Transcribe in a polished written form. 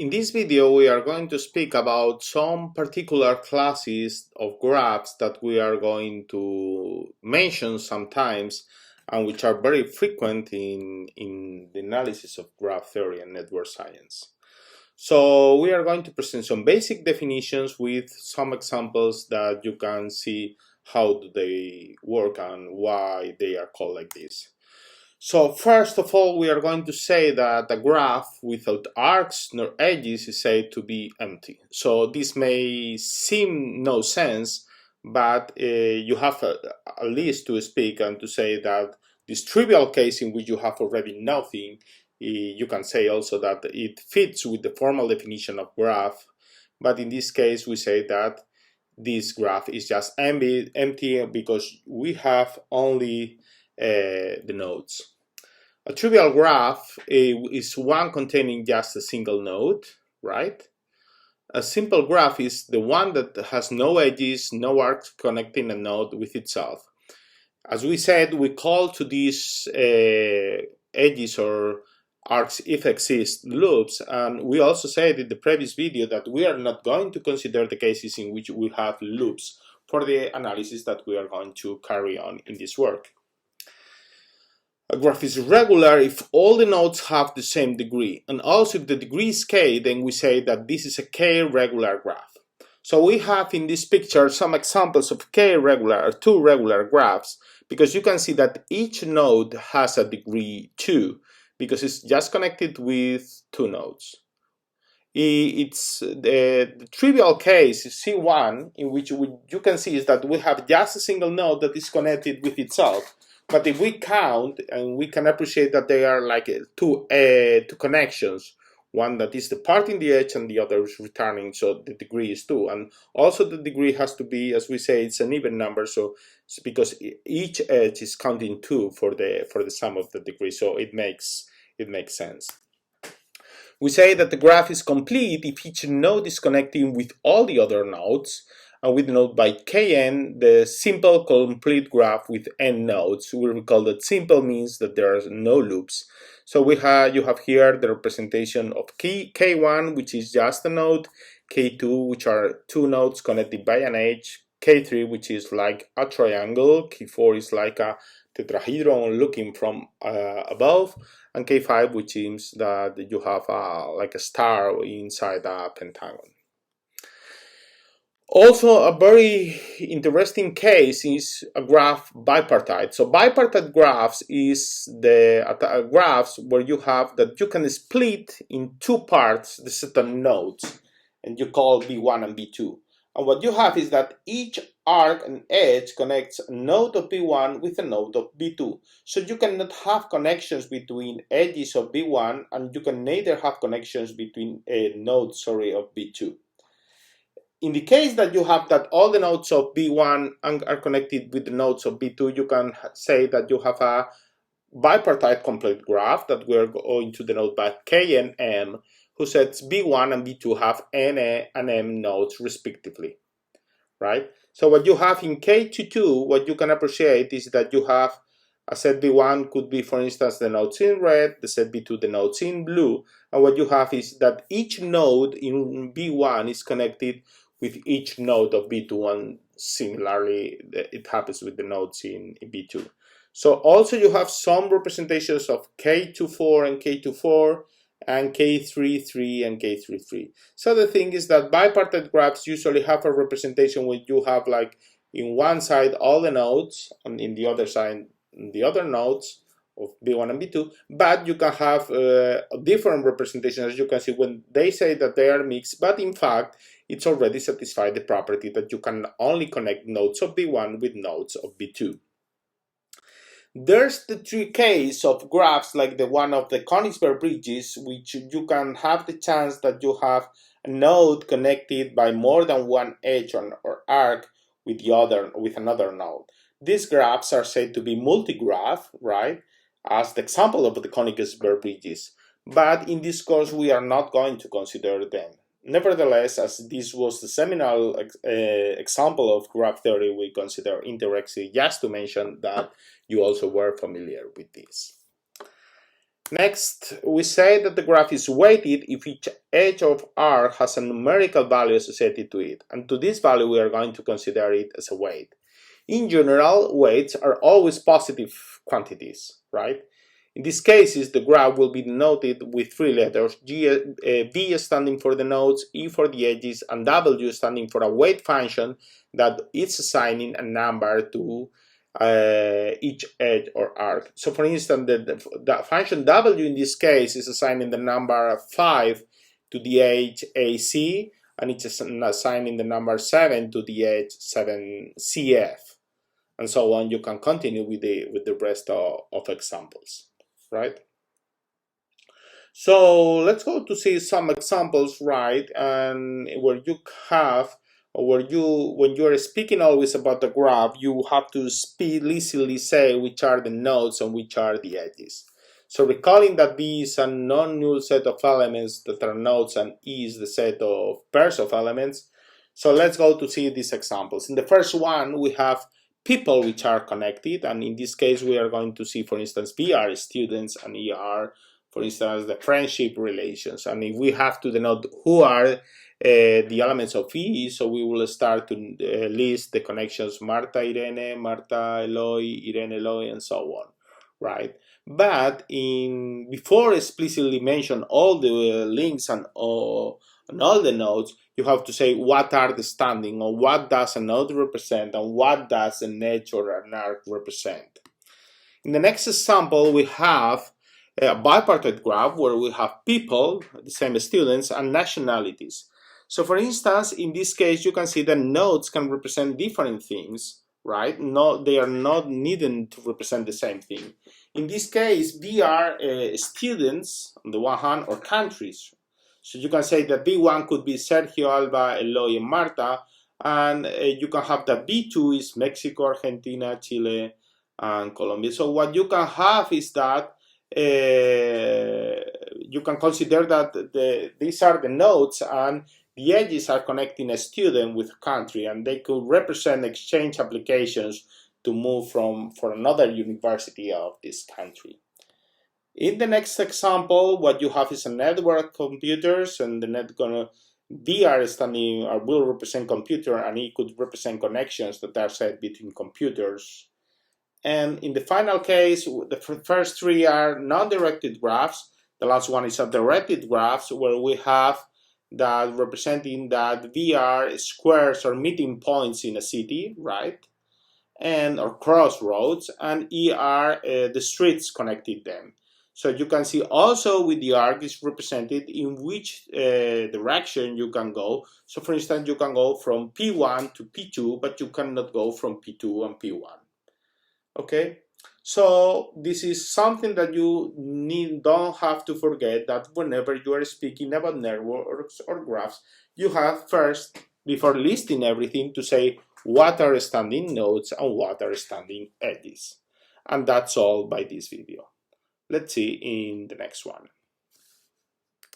In this video, we are going to speak about some particular classes of graphs that we are going to mention sometimes and which are very frequent in the analysis of graph theory and network science. So we are going to present some basic definitions with some examples that you can see how do they work and why they are called like this. So first of all, we are going to say that a graph without arcs nor edges is said to be empty. So this may seem no sense, but you have at least to speak and to say that this trivial case in which you have already nothing, you can say also that it fits with the formal definition of graph. But in this case, we say that this graph is just empty because we have only the nodes. A trivial graph is one containing just a single node, right? A simple graph is the one that has no edges, no arcs connecting a node with itself. As we said, we call to these edges or arcs, if exist, loops, and we also said in the previous video that we are not going to consider the cases in which we have loops for the analysis that we are going to carry on in this work. A graph is regular if all the nodes have the same degree, and also if the degree is k, then we say that this is a k-regular graph. So we have in this picture some examples of k-regular or two regular graphs, because you can see that each node has a degree 2, because it's just connected with two nodes. It's the trivial case C1, in which you can see is that we have just a single node that is connected with itself. But if we count, and we can appreciate that they are like two connections, one that is departing the edge and the other is returning, so the degree is 2. And also the degree has to be, as we say, it's an even number, so it's because each edge is counting 2 for the sum of the degree, so it makes sense. We say that the graph is complete if each node is connecting with all the other nodes, and we denote by Kn the simple complete graph with n nodes. We recall that simple means that there are no loops. So you have here the representation of K1, which is just a node, K2, which are two nodes connected by an edge, K3, which is like a triangle, K4 is like a tetrahedron looking from above, and K5, which means that you have like a star inside a pentagon. Also, a very interesting case is a graph bipartite. So bipartite graphs is the graphs where you have that you can split in two parts the certain nodes, and you call B1 and B2. And what you have is that each arc and edge connects a node of B1 with a node of B2. So you cannot have connections between edges of B1, and you can neither have connections between nodes, of B2. In the case that you have that all the nodes of B1 are connected with the nodes of B2, you can say that you have a bipartite complete graph that we're going to denote by K and M, who sets B1 and B2 have N and M nodes respectively, right? So what you have in K22, what you can appreciate is that you have a set B1 could be, for instance, the nodes in red, the set B2 the nodes in blue, and what you have is that each node in B1 is connected with each node of B2, and similarly it happens with the nodes in B2. So also you have some representations of K24 and K24 and K33 and K33. So the thing is that bipartite graphs usually have a representation where you have like in one side all the nodes and in the other side the other nodes of B1 and B2, but you can have different representations, as you can see when they say that they are mixed, but in fact it's already satisfied the property that you can only connect nodes of B1 with nodes of B2. There's the case of graphs like the one of the Conejero bridges, which you can have the chance that you have a node connected by more than one edge or arc with another node. These graphs are said to be multigraph, right, as the example of the Conejero bridges. But in this course, we are not going to consider them. Nevertheless, as this was the seminal example of graph theory, we consider indirectly just to mention that you also were familiar with this. Next, we say that the graph is weighted if each edge of R has a numerical value associated to it, and to this value we are going to consider it as a weight. In general, weights are always positive quantities, right? In these cases, the graph will be denoted with three letters, V standing for the nodes, E for the edges, and W standing for a weight function that is assigning a number to each edge or arc. So for instance, the function W in this case is assigning the number 5 to the edge AC, and it's assigning the number 7 to the edge 7CF, and so on. You can continue with the rest of examples, right? So let's go to see some examples, right? And where you have, or where when you are speaking always about the graph, you have to explicitly say which are the nodes and which are the edges. So recalling that B is a non-null set of elements that are nodes and E is the set of pairs of elements. So let's go to see these examples. In the first one, we have people which are connected, and in this case, we are going to see, for instance, B are students and E are, for instance, the friendship relations. And if we have to denote who are the elements of E, so we will start to list the connections Marta, Irene, Marta, Eloy, Irene, Eloy, and so on, right? But before explicitly mention all the links and all the nodes, you have to say what are the standing, or what does a node represent, and what does an edge or an arc represent. In the next example, we have a bipartite graph where we have people, the same students, and nationalities. So for instance, in this case, you can see that nodes can represent different things, right? No, they are not needed to represent the same thing. In this case, B are students on the one hand, or countries. So you can say that B1 could be Sergio, Alba, Eloy, and Marta, and you can have that B2 is Mexico, Argentina, Chile, and Colombia. So what you can have is that you can consider that these are the nodes, and the edges are connecting a student with a country, and they could represent exchange applications to move for another university of this country. In the next example, what you have is a network of computers, and the net VR standing or will represent computer, and it could represent connections that are set between computers. And in the final case, the first three are non-directed graphs. The last one is a directed graphs, where we have that representing that VR squares or meeting points in a city, right? And or crossroads, and E are the streets connecting them. So you can see also with the arc is represented in which direction you can go. So for instance, you can go from P1 to P2, but you cannot go from P2 and P1. Okay, so this is something that you don't have to forget, that whenever you are speaking about networks or graphs, you have first, before listing everything, to say what are standing nodes and what are standing edges. And that's all by this video. Let's see in the next one.